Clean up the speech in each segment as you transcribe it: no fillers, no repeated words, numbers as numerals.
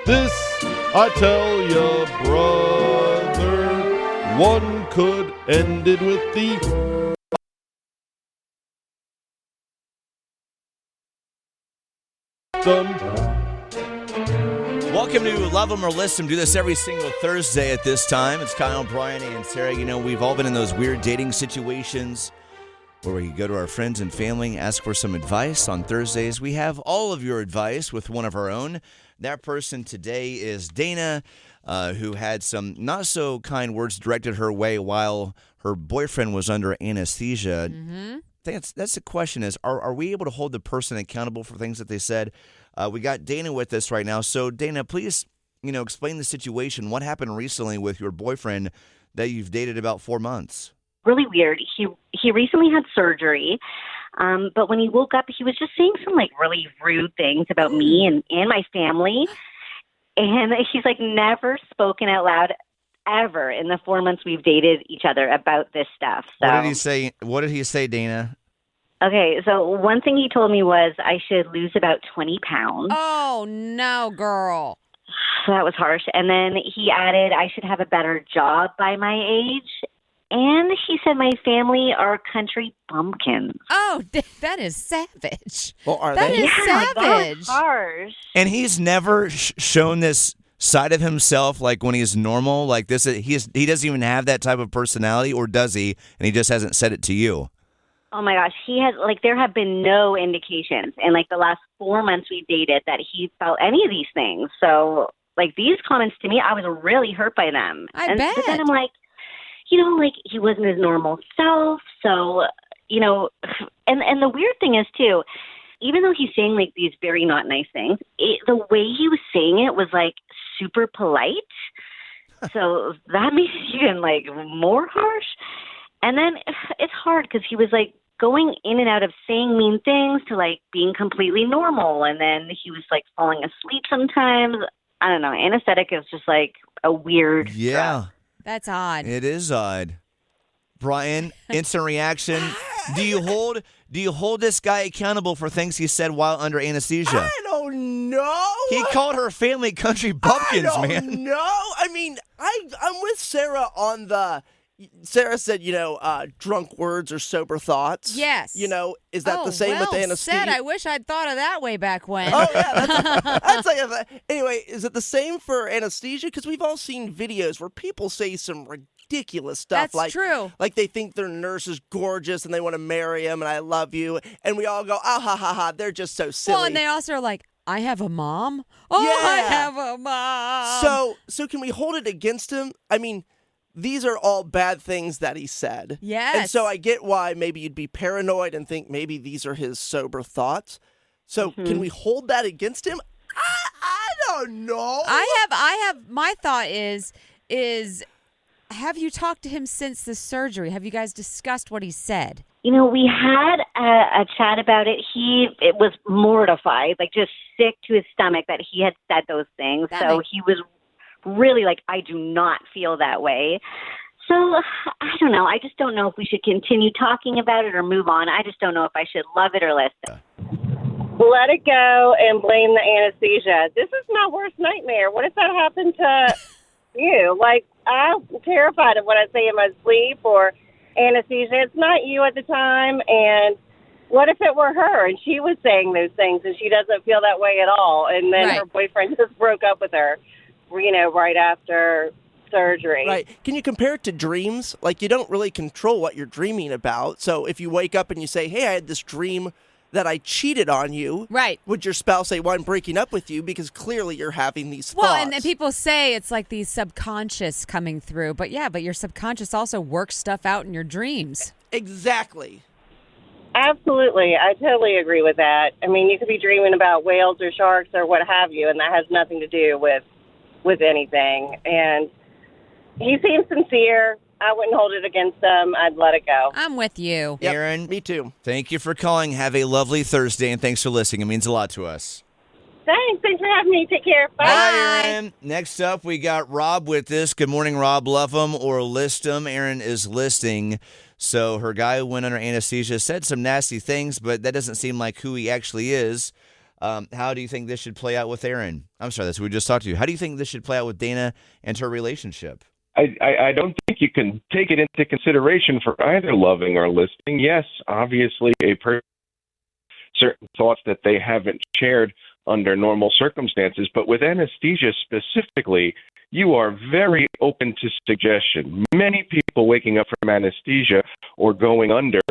This, I tell ya, brother, one could end it with the Welcome to Love 'Em or List 'Em. Do this every single Thursday at this time. It's Kyle, Brian, and Sarah. You know, we've all been in those weird dating situations where we go to our friends and family, ask for some advice. On Thursdays, we have all of your advice with one of our own. That person today is Dana, who had some not so kind words directed her way while her boyfriend was under anesthesia. Mm-hmm. That's the question is, are we able to hold the person accountable for things that they said? We got Dana with us right now. So, Dana, please, explain the situation. What happened recently with your boyfriend that you've dated about 4 months? Really weird. He recently had surgery, but when he woke up, he was just saying some really rude things about me and my family, and he's never spoken out loud ever in the 4 months we've dated each other about this stuff. So. What did he say, Dana? Okay, so one thing he told me was I should lose about 20 pounds. Oh, no, girl. So that was harsh. And then he added I should have a better job by my age. And he said my family are country bumpkins. Oh, that is savage. Well, are that they? Is savage. That was harsh. And he's never shown this side of himself when he's normal, like this. He doesn't even have that type of personality, or does he? And he just hasn't said it to you. Oh my gosh, he has there have been no indications in the last 4 months we dated that he felt any of these things. So these comments to me, I was really hurt by them. I bet. But then I'm he wasn't his normal self. So, and the weird thing is too, even though he's saying these very not nice things, the way he was saying it was super polite. So that makes it even more harsh. And then it's hard because he was going in and out of saying mean things to being completely normal. And then he was falling asleep sometimes. I don't know. Anesthetic is just a weird drug. That's odd. It is odd. Brian, instant reaction. Do you hold this guy accountable for things he said while under anesthesia? I don't know. He called her family country bumpkins, man. No, I mean, I'm with Sarah on the. Sarah said, drunk words or sober thoughts. Yes. Is that the same with anesthesia? Said. I wish I'd thought of that way back when. Oh, yeah. That's anyway, is it the same for anesthesia? Because we've all seen videos where people say some ridiculous stuff. That's true. They think their nurse is gorgeous and they want to marry him and I love you. And we all go, ah, ha, ha, ha. They're just so silly. Well, and they also are I have a mom? Oh, yeah. I have a mom. So can we hold it against him? I mean, these are all bad things that he said. Yes. And so I get why maybe you'd be paranoid and think maybe these are his sober thoughts. So can we hold that against him? I don't know. I have my thought is have you talked to him since the surgery? Have you guys discussed what he said? We had a chat about it. It was mortified, just sick to his stomach that he had said those things. He was really I do not feel that way. So I don't know. I just don't know if we should continue talking about it or move on. I just don't know if I should love it or list it. Let it go and blame the anesthesia. This is my worst nightmare. What if that happened to you? I'm terrified of what I say in my sleep or anesthesia. It's not you at the time. And what if it were her and she was saying those things and she doesn't feel that way at all? And then her boyfriend just broke up with her, right after surgery. Right. Can you compare it to dreams? You don't really control what you're dreaming about. So if you wake up and you say, hey, I had this dream that I cheated on you. Right. Would your spouse say, well, I'm breaking up with you because clearly you're having these thoughts? Well, and people say it's these subconscious coming through. But your subconscious also works stuff out in your dreams. Exactly. Absolutely. I totally agree with that. I mean, you could be dreaming about whales or sharks or what have you, and that has nothing to do with anything. And he seems sincere. I wouldn't hold it against him. I'd let it go. I'm with you. Yep, Aaron, me too. Thank you for calling. Have a lovely Thursday, and thanks for listening. It means a lot to us. Thanks for having me. Take care. Bye. Bye, Aaron. Next up, we got Rob with us. Good morning, Rob. Love him or list him. Aaron is listing. So her guy who went under anesthesia said some nasty things, but that doesn't seem like who he actually is. How do you think this should play out with Aaron? I'm sorry, that's what we just talked to you. How do you think this should play out with Dana and her relationship? I don't think you can take it into consideration for either loving or listening. Yes, obviously, certain thoughts that they haven't shared under normal circumstances, but with anesthesia specifically, you are very open to suggestion. Many people waking up from anesthesia or going under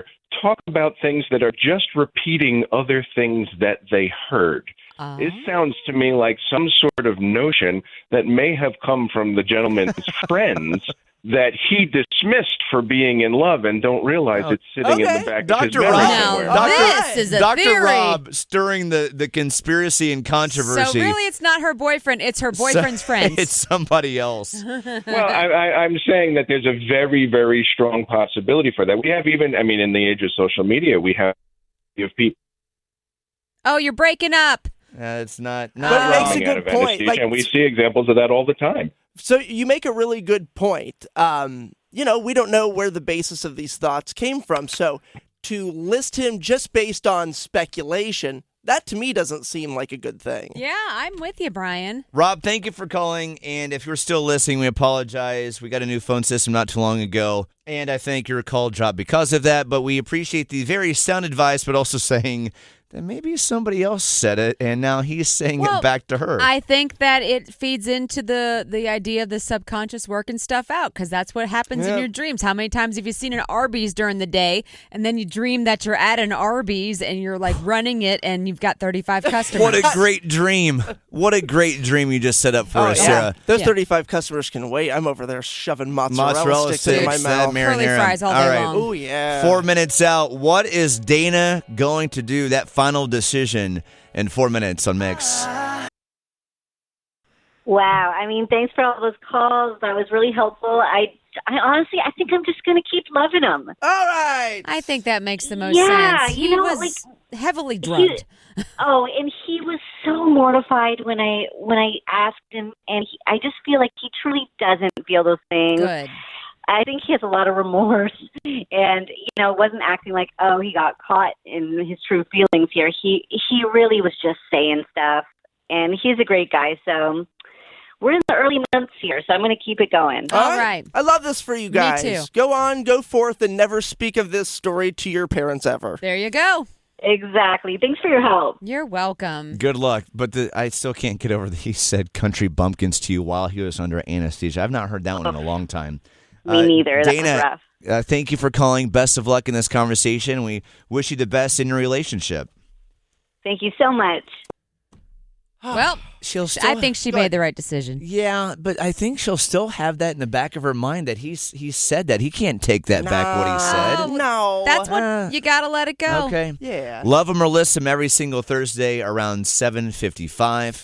talk about things that are just repeating other things that they heard. It sounds to me like some sort of notion that may have come from the gentleman's friends that he dismissed for being in love and don't realize it's sitting in the back of his memory somewhere. This is a Dr. theory. Rob stirring the conspiracy and controversy. So really it's not her boyfriend, it's her boyfriend's friends. It's somebody else. Well, I'm saying that there's a very, very strong possibility for that. We have even, in the age of social media, we have people. Oh, you're breaking up. It's not. But it makes a coming out good of point. anesthesia, and we see examples of that all the time. So you make a really good point. We don't know where the basis of these thoughts came from. So to list him just based on speculation, that to me doesn't seem like a good thing. Yeah, I'm with you, Brian. Rob, thank you for calling. And if you're still listening, we apologize. We got a new phone system not too long ago. And I think your call dropped because of that. But we appreciate the very sound advice, but also saying that maybe somebody else said it, and now he's saying it back to her. I think that it feeds into the idea of the subconscious working stuff out, because that's what happens in your dreams. How many times have you seen an Arby's during the day, and then you dream that you're at an Arby's, and you're like running it, and you've got 35 customers? What a great dream. What a great dream you just set up for us, Sarah. Those 35 customers can wait. I'm over there shoving mozzarella sticks into my that mouth. Curly marinara. fries all day long. Oh, yeah. 4 minutes out. What is Dana going to do? That final decision in 4 minutes on Mix. Wow. Thanks for all those calls. That was really helpful. I honestly, I think I'm just going to keep loving him. All right. I think that makes the most Yeah, sense. you He know, was heavily drugged. And he was so mortified when I asked him, and I just feel like he truly doesn't feel those things. Good. I think he has a lot of remorse, and wasn't acting like, oh, he got caught in his true feelings here. He really was just saying stuff, and he's a great guy. So we're in the early months here, so I'm going to keep it going. All right. I love this for you guys. Me too. Go on, go forth, and never speak of this story to your parents ever. There you go. Exactly. Thanks for your help. You're welcome. Good luck. But I still can't get over that he said country bumpkins to you while he was under anesthesia. I've not heard that one in a long time. Me neither. Dana, That was rough. Thank you for calling. Best of luck in this conversation. We wish you the best in your relationship. Thank you so much. Well, I think she made the right decision. Yeah, but I think she'll still have that in the back of her mind that he said that. He can't take that back what he said. No. That's what you got to let it go. Okay. Yeah. Love 'em or list 'em every single Thursday around 7:55.